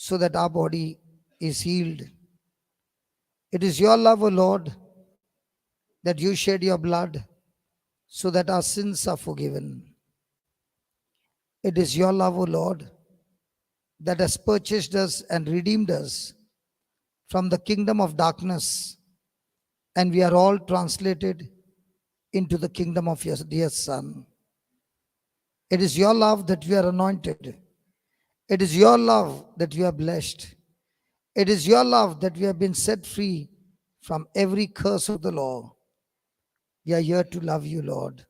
so that our body is healed. It is your love, O Lord, that you shed your blood so that our sins are forgiven. It is your love, O Lord, that has purchased us and redeemed us from the kingdom of darkness, and we are all translated into the kingdom of your dear Son. It is your love that we are anointed. It is your love that we are blessed. It is your love that we have been set free from every curse of the law. We are here to love you, Lord.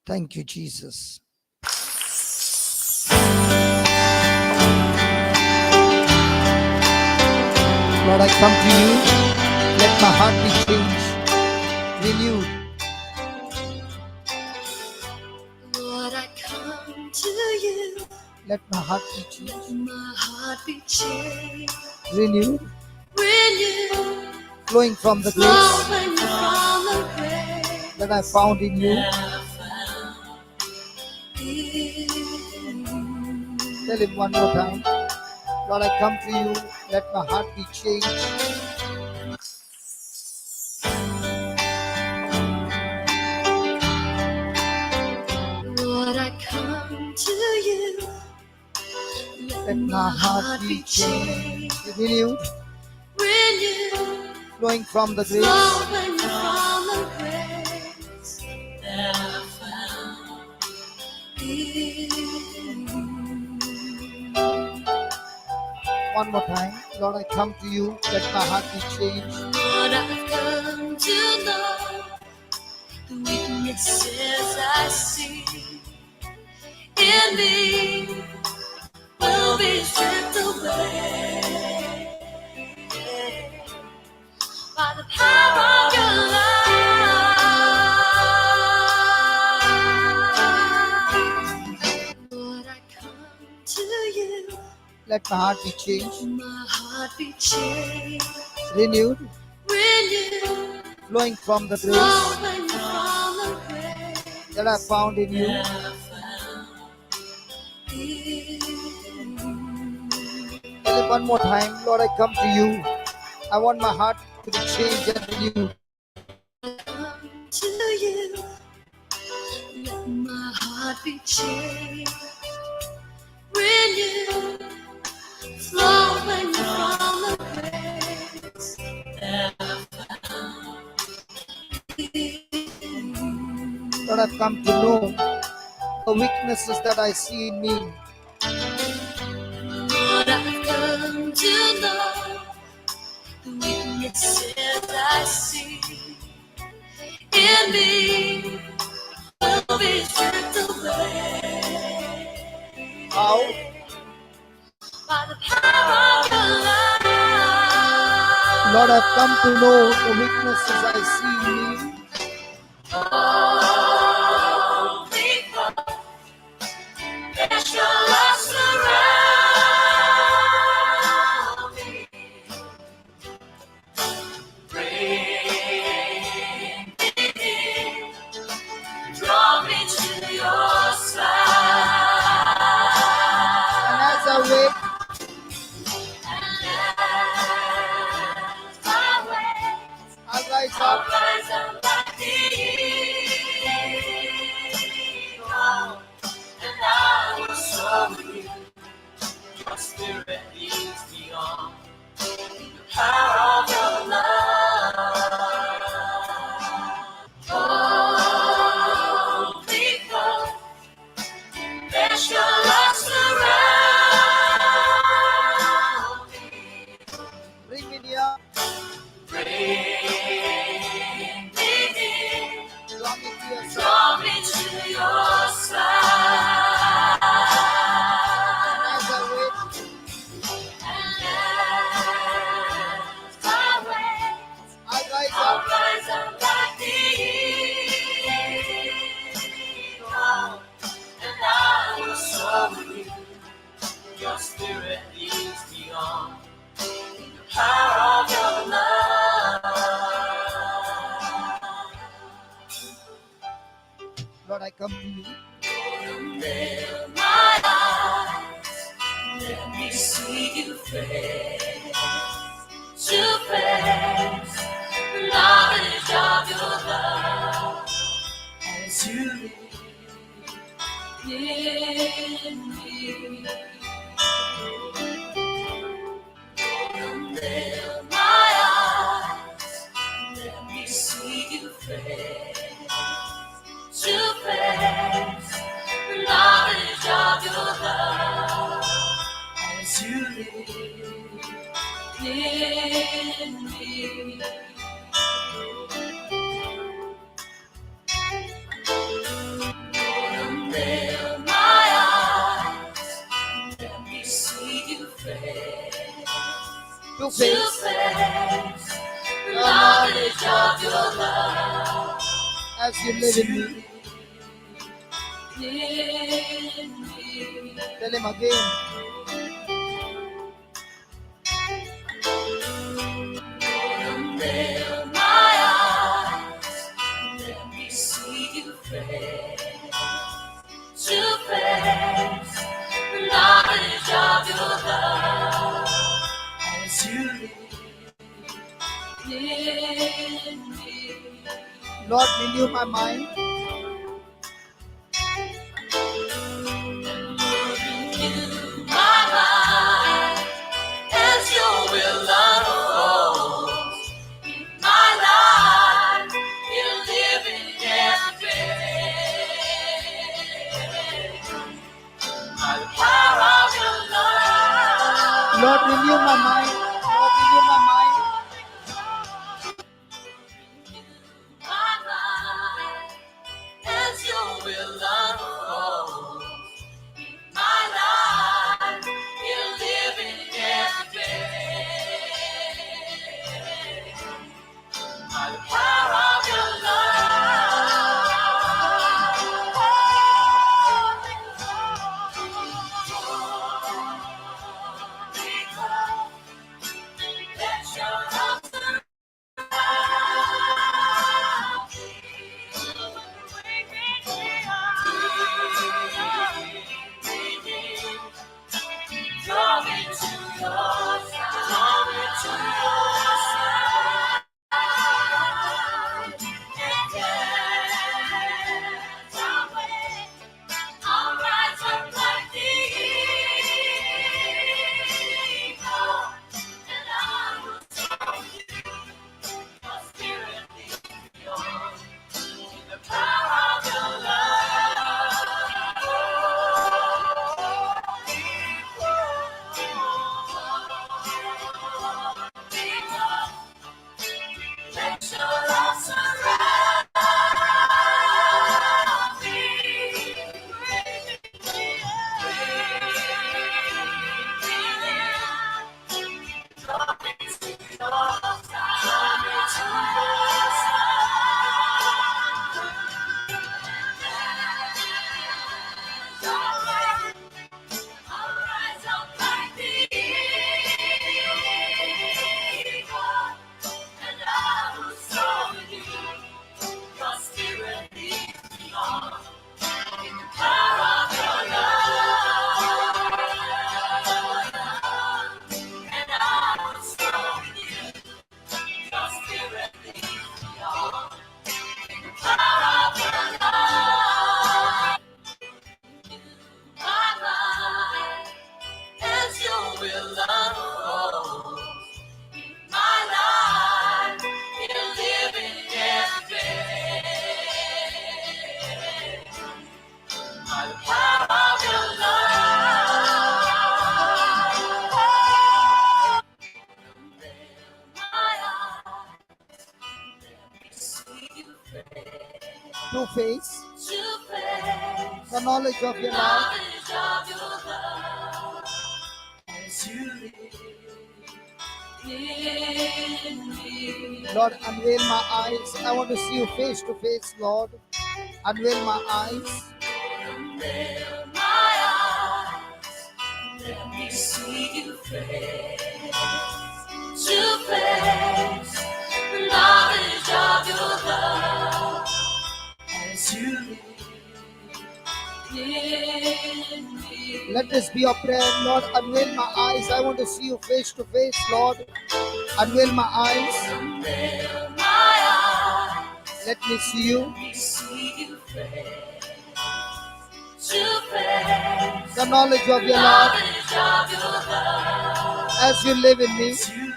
Thank you, Jesus. Lord, I come to you. Let my heart be changed, renewed. Lord, I come to you. Let my heart be Let changed, my heart be changed. renewed, Renewed. flowing from the grace Flowing from the grace that I found in you. that I found in you. Tell him one more time. Lord, I come to you. Let my heart be changed. Lord, I come to you. Let my heart be changed, renewed, Renewed. flowing from the grace Flowing from the grace that I found in you. One more time. Lord, I come to you. Let my heart be changed. Lord, I've come to know the weaknesses I see in me will be stripped away by the power of your love. Lord, I come to you. Let my heart be changed, Let my heart be changed. renewed, Renewed. flowing from the grace Flowing from the grace that I found in you. that I found in you. Tell him one more time. Lord, I come to you. I want my heart to be changed and renewed. Come to you. Let my heart be changed. Renewed. Flowing from the grace that I found in you. Lord, I've come to know the weaknesses that I see in me. Lord, I've come to know the weaknesses I see in me will be stripped away How? by the power of your love. Lord, I've come to know the weaknesses I see in me. Oh, because there's your love surround me. Bring me in, draw me to your side. And as I wait, And as I wait, I rise I'll up. rise up like the eagle, and I will soar with you. Your spirit leads me on, the power of your love. Oh, because there's your love surround me. Bring me near, Bring me in, draw me to your side. draw me to your side. And as I wait, And as I you face to face, the knowledge of your love as you live in me. Open my eyes, let me see you face to face, the knowledge of your love as you live in me. Open my eyes, let me see you face To to face face, the knowledge of your love as you live in me. in me. Tell him again. Open my eyes, let me see you face to face, the knowledge of your love as you live in me. Lord, renew my mind. Renew my mind as your will unfolds in my life. You live in every day. By the power of your love. Lord, renew my mind. Lord, renew my mind. My mind as your will unfolds in my life. You live in every day. By the power of your love. Let your love surround draw me to your side. Draw me to your side. And dance away. I'll rise up like the eagle, and I will serve you. Your spirit leads me on in the power of your love. Let your love surround me. Draw me to your side. Draw me to your side. I'll rise up like the eagle, and I will serve you. Your spirit leads me on in the power of your love, and I will serve you. Your spirit leads me on in the power of your love. My life as your will unfolds in my life. You live in every day. By the power of your love. My eyes, let me see you face To face to face, the knowledge of your love knowledge of your love as you live in me. Lord, unveil my eyes. I want to see you face to face, Lord. Unveil my eyes. Unveil my eyes, let me see you face to face, the knowledge of your love as you live in me. Let this be your prayer. Lord, unveil my eyes. I want to see you face to face, Lord. Unveil my eyes. Unveil my eyes. Let me see you. Let me see you face to face. The knowledge of your love Knowledge of your love. as you live in me. To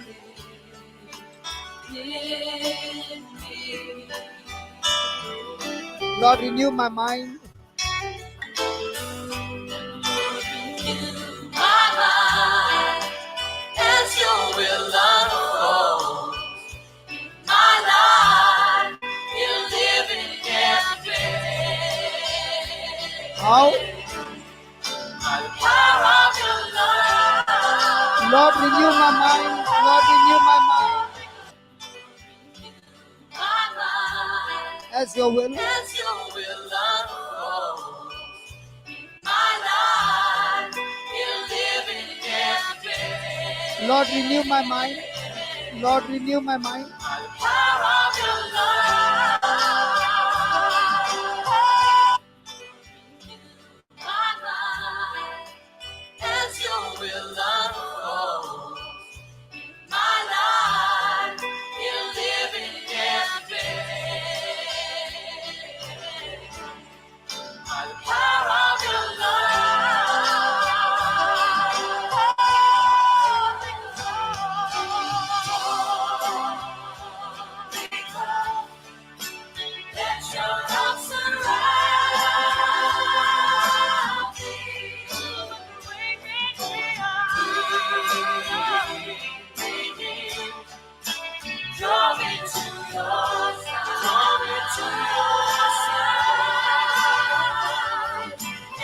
live in me. Lord, renew my mind. Renew my mind as your will unfolds. My life, you live in every day. How? By the power of your love. Lord, renew my mind. Lord, renew my mind My mind as your will. as your will unfolds. My life, you live in every day. Lord, renew my mind. Lord, renew my mind. By the power of your love. My mind as your will unfolds. My life, you live in every day. By the power of your love. Let your love surround me. Draw me to your side. Draw me to your side.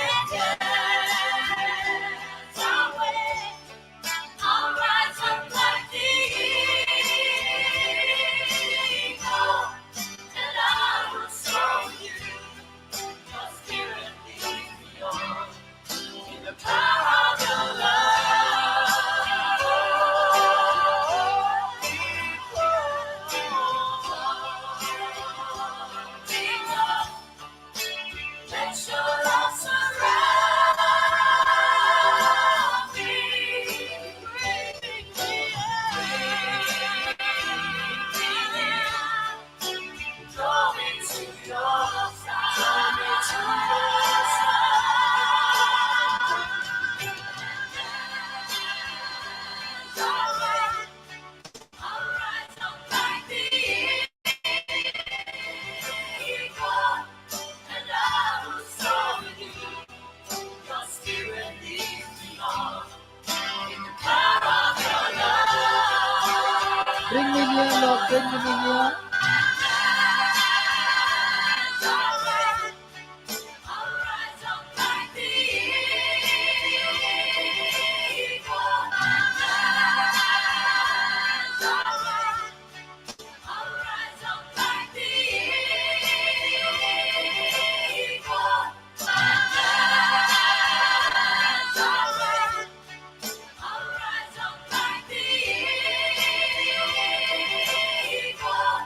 And dance away. I'll rise up like the eagle, and I will show you your spirit leads me on in the power of your love. Let your love surround me. Draw me to your side. Draw me to your side. I'll rise up like the eagle, and I will show you your spirit leads me on in the power of your love. Bring me near, Lord. Bring me near. I'll rise up like the eagle. I'll rise up like the eagle. I'll rise up like the eagle.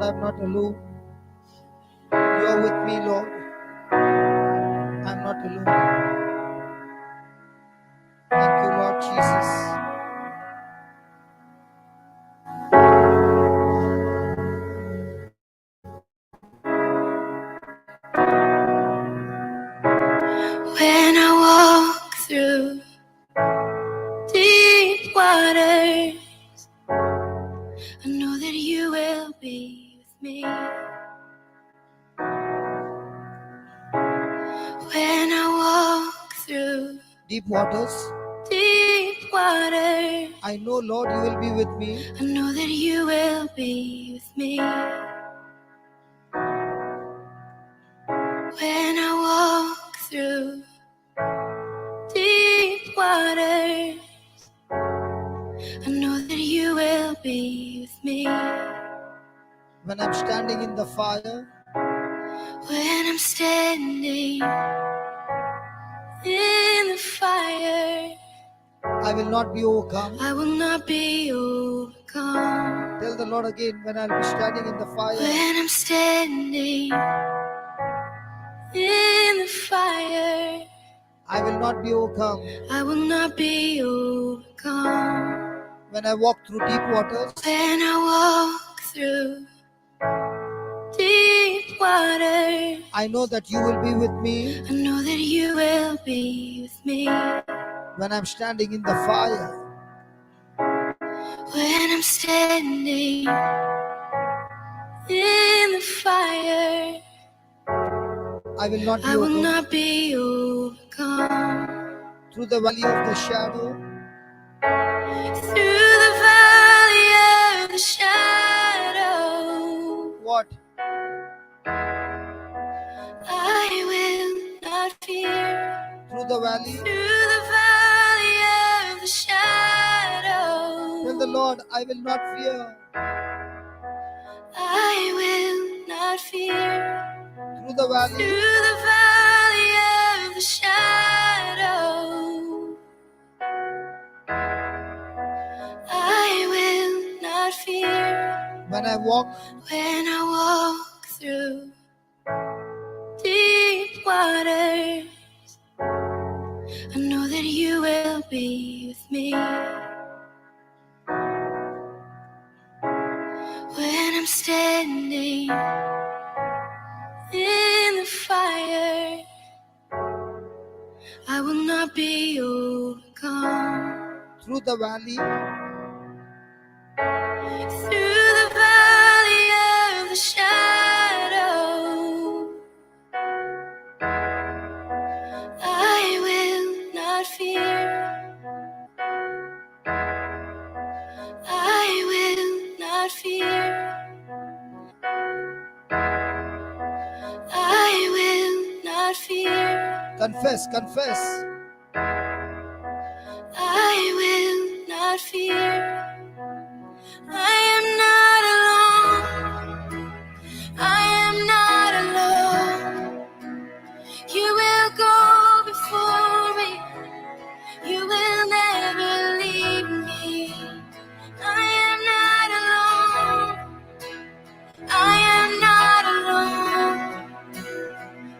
Lord, I'm not alone. You're with me, Lord. I'm not alone. Thank you, Lord Jesus. When I walk through deep waters, I know that you will be with me. When I walk through Deep waters, deep waters, I know, Lord, you will be with me. I know that you will be with me. When I walk through deep waters, I know that you will be with me. When I'm standing in the fire, When I'm standing in the fire, I will not be overcome. I will not be overcome. Tell the Lord again, when I'll be standing in the fire, When I'm standing in the fire, I will not be overcome. I will not be overcome. When I walk through deep waters, When I walk through deep waters, I know that you will be with me. I know that you will be with me. When I'm standing in the fire, When I'm standing in the fire, I will not be I will overcome. not be overcome. Through the valley of the shadow, Through the valley of the shadow, what? I will not fear. Through the valley, Through the valley of the shadow, tell the Lord, I will not fear. I will not fear. Through the valley, Through the valley of the shadow, I will not fear. when I walk When I walk through deep waters, I know that you will be with me. When I'm standing in the fire, I will not be overcome. through the valley, Through the valley of the shadow, I will not fear. I will not fear. I will not fear. confess, confess. I will not fear. I am not alone. I am not alone. You will go before me. You will never leave me. I am not alone. I am not alone.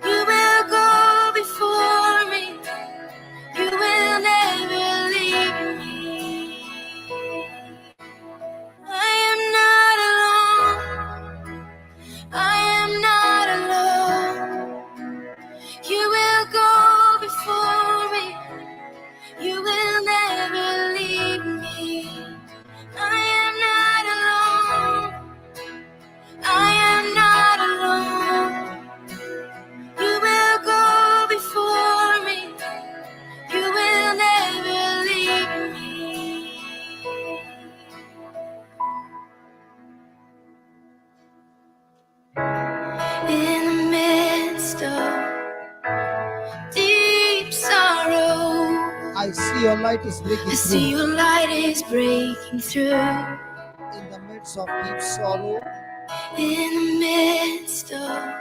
You will go before me. You will never leave me. I am not alone. I am not alone. You will go before me. You will never leave me. I am not alone. I am not alone. You will go before me. You will never leave me. In the midst of deep sorrow, I see your light is I breaking see through. your light is breaking through. In the midst of deep sorrow, In the midst of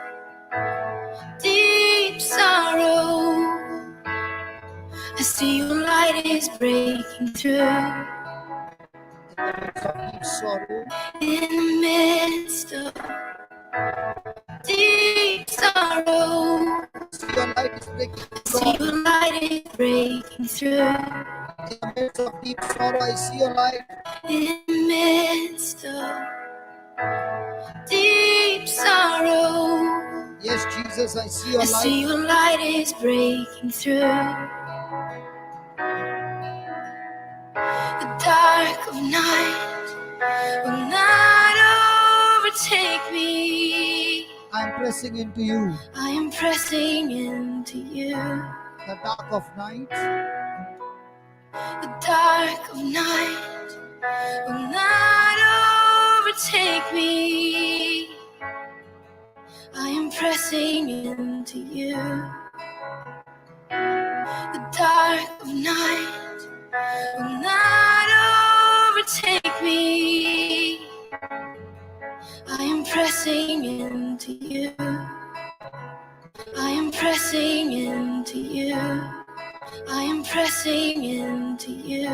deep sorrow, I see your light is breaking through. In the midst of deep sorrow, Your light is breaking. see your light is breaking through. In the midst of deep sorrow, I see your light. In the midst of deep sorrow, Yes, Jesus, I see I your see light. your light is breaking through. The dark of night will not overtake me. I'm pressing into you. I am pressing into you. The dark of night The dark of night will not overtake me. I am pressing into you. The dark of night will not overtake me. I am pressing into you. I am pressing into you. I am pressing into you.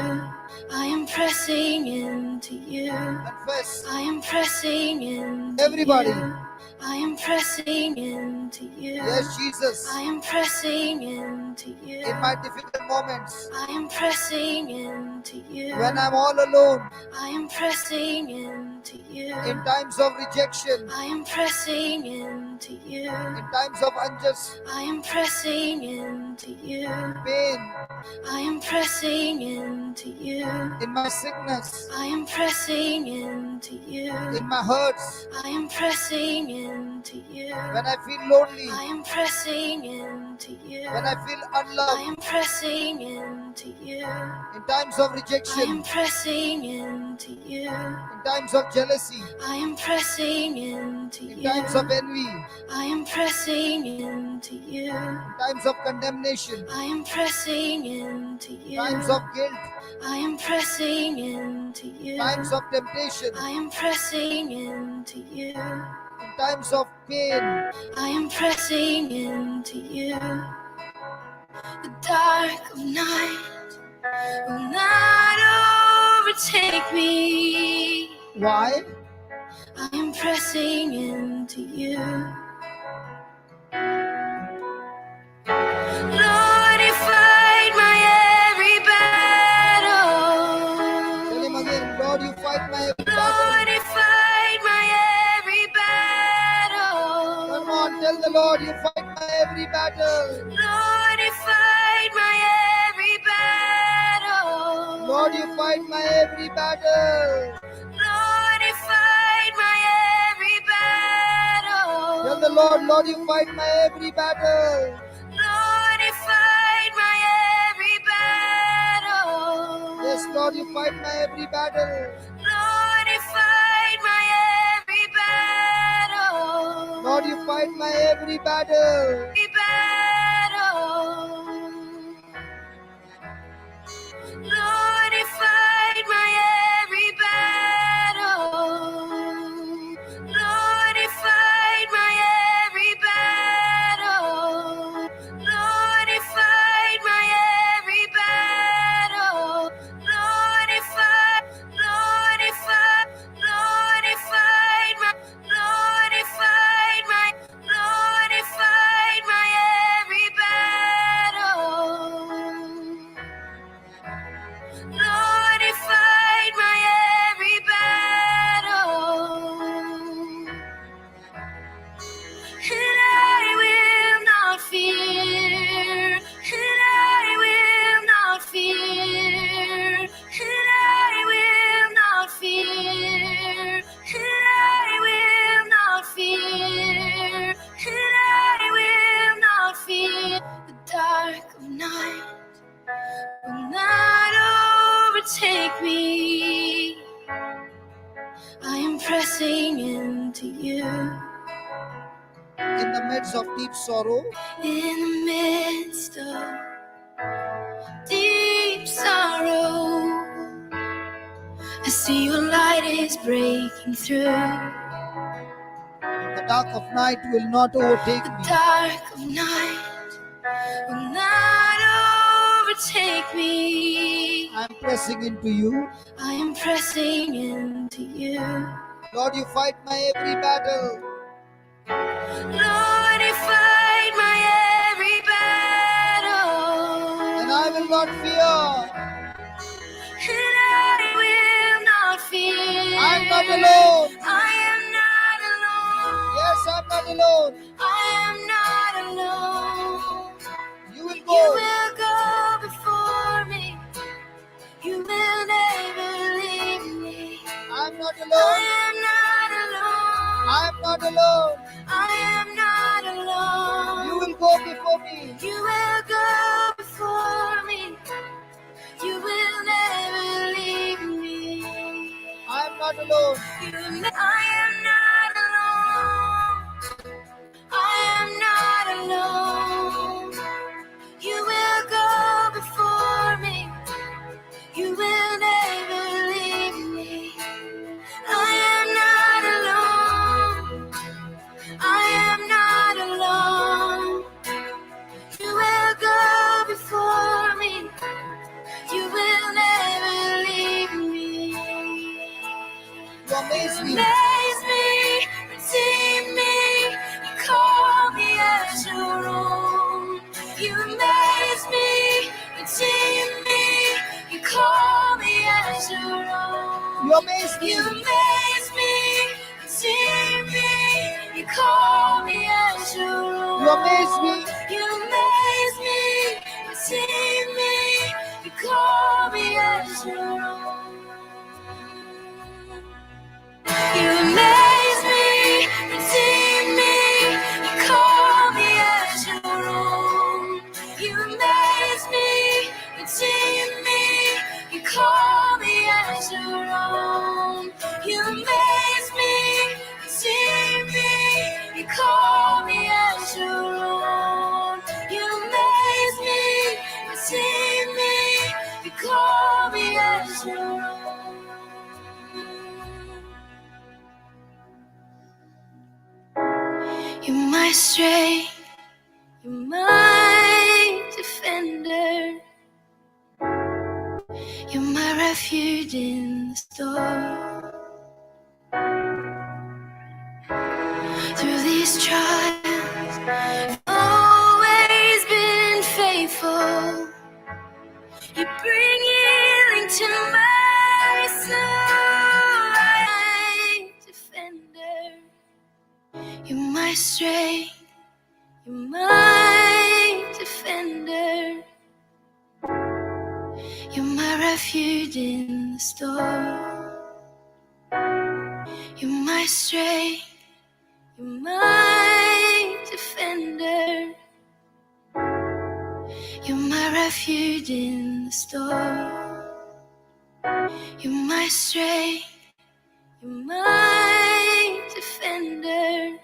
I am pressing into you. confess. I am pressing into Everybody. you. I am pressing into you. Yes, Jesus. I am pressing into you. In my difficult moments, I am pressing into you. when I'm all alone, I am pressing into you. in times of rejection, I am pressing into you. in times of unjust I am pressing into you. pain, I am pressing into you. in my sickness, I am pressing into you. in my hurts, I am pressing into you. when I feel lonely, I am pressing into you. when I feel I unloved, am pressing into you. in times of I am rejection, pressing into you. in times of jealousy, I am pressing into in you. times of envy, I am pressing into you. in times of condemnation, I am pressing into you. times of guilt, I am pressing into you. times of temptation, I am pressing into you. in times of pain. I am pressing into you. The dark of night will not overtake me. Why? I am pressing into you. Lord, you fight my every battle. Tell him again, Lord, you fight my every battle. Lord, you fight my every battle. Come on, tell the Lord, you fight my every battle. Lord, you fight my every battle. Lord, you fight my every battle. Lord, you fight my every battle. Tell the Lord, Lord, you fight my every battle. Lord, you fight my every battle. Yes, Lord, you fight my every battle. Lord, you fight my every battle. Lord, you fight my every battle. Every battle. Lord, you fight my every battle. Lord, you fight my every battle. Lord, you fight my every battle. Lord, you fight. Lord, you fight. Lord, you fight my. Lord, you fight my. Lord, you fight my every battle. Lord, you fight my every battle. And I will not fear. And I will not fear. And I will not fear. And I will not fear. And I will not fear. The dark of night will not overtake me. I am pressing into you. In the midst of deep sorrow, In the midst of deep sorrow, I see your light is breaking through. the dark of night will not overtake The me. dark of night will not overtake me. I'm pressing into you. I am pressing into you. Lord, you fight my every battle. Lord, you fight my every battle. And I will not fear. And I will not fear. I'm not alone. I am not alone. Yes, I'm not alone. I am not alone. You will You go. will go before me. You will never leave me. I'm not I alone. am not alone. I'm not alone. I am not alone. You will go before me. You will go before me. You will never leave me. I'm not alone. I am not alone. I am not alone. You will go before me. You will never leave me. I am not alone. I am not alone. You will go before me. You will never leave me. You amaze me. Amaze me, redeem me, you call me as your own. You amaze me, redeem me, you call me as your own. You amaze me. You amaze me, redeem me, you call me as your own. You amaze me. You amaze me, redeem me, you call me as your own. You amaze me, redeem me, you call me as your own. You amaze me, redeem me, you call me as your own. You amaze me, redeem me, you call me as your own. You amaze me, redeem me, you call me as your own. You're my strength, you're my defender. You're my refuge in the storm. Through these trials, you've always been faithful. You bring healing to my soul. My defender. You're my strength, you're my defender. You're my refuge in the storm. You're my strength, you're my defender. You're my refuge in the storm. You're my strength, you're my defender.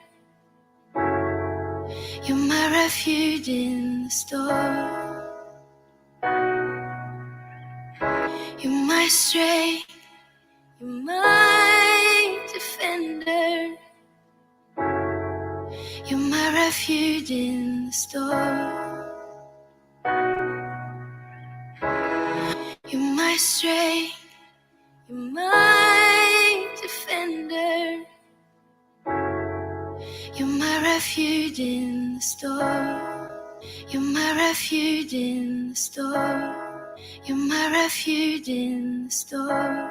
You're my refuge in the storm. You're my strength, you're my defender. You're my refuge in the storm. You're my strength, you're my defender. You're my refuge in the storm. You're my refuge in the storm. You're my refuge in the storm.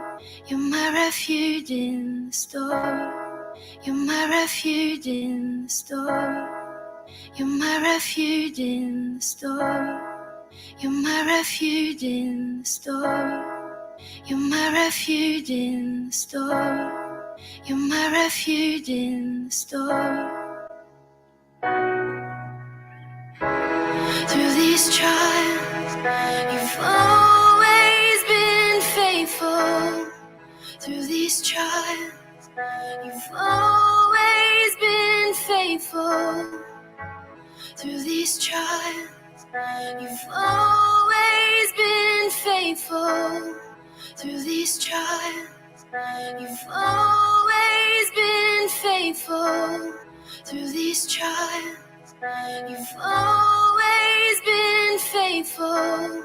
You're my refuge in the storm. You're my refuge in the storm. You're my refuge in the storm. You're my refuge in the storm. You're my refuge in the storm. You're my refuge in the storm. Through these trials, you've always been faithful. Through these trials, you've always been faithful. Through these trials, you've always been faithful. Through these trials, you've always been faithful. Through these trials, you've always been faithful.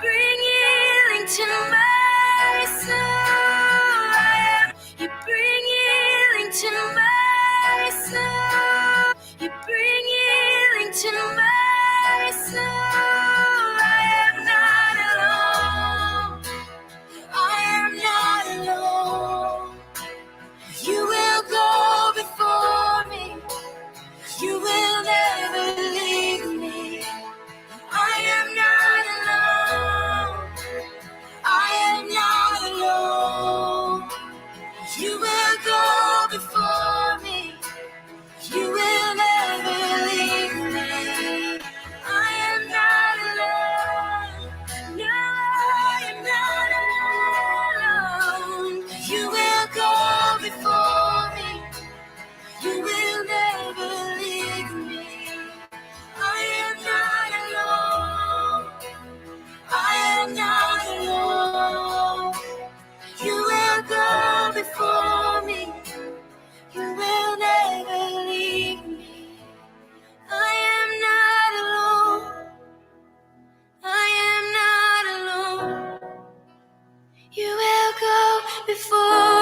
bring healing to my soul. You bring healing to my soul. You bring healing to my soul. I am not alone. I am not alone. You will go before me. You will never leave me. I am not alone. I am not alone. You will go before me. You will never leave me. I am not alone. No, I am not alone. You will go before me. You will never leave me. I am not alone. I am not alone. You will go before me. You will never leave me. I am not alone. I am not alone. You will go before